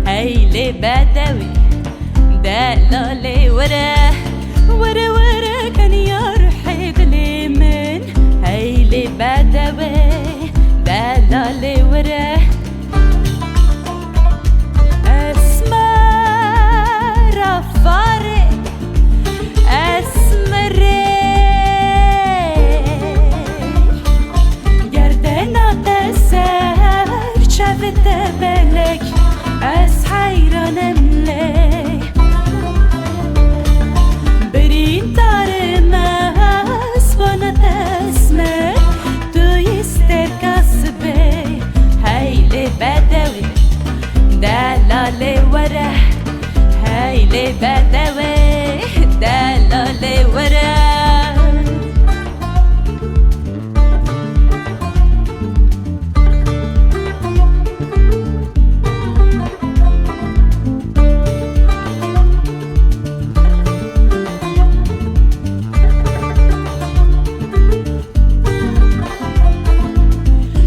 هيلي بدوي دلالي ورا كان يرحب لي من هيلي بدوي دلالي ورا اسمر فارق اسمر گردنا تسر شفت بلك از حیرانم لی برین دارم از بانت اسمه توی استرکاسبه هیلی بدوی دلالی وره هیلی بدوی دلالی وره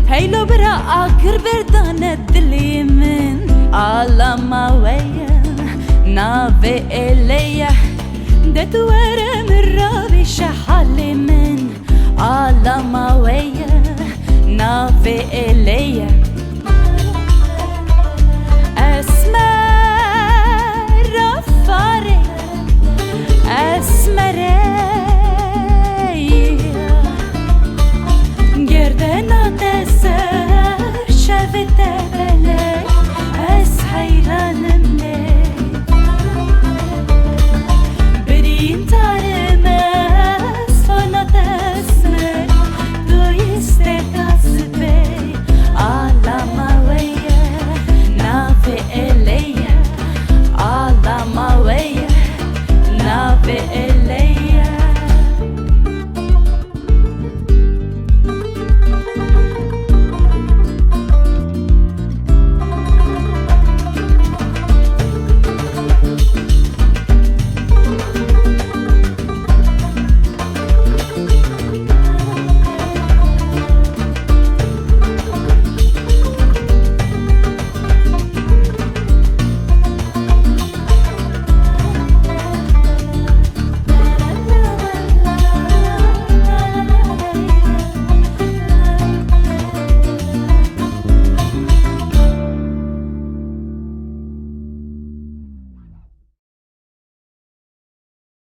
هيلو برا آخر بردانة دلي من عالما ويا نافي إليا دتورة من رابي شحالي من عالما ويا نافي إليا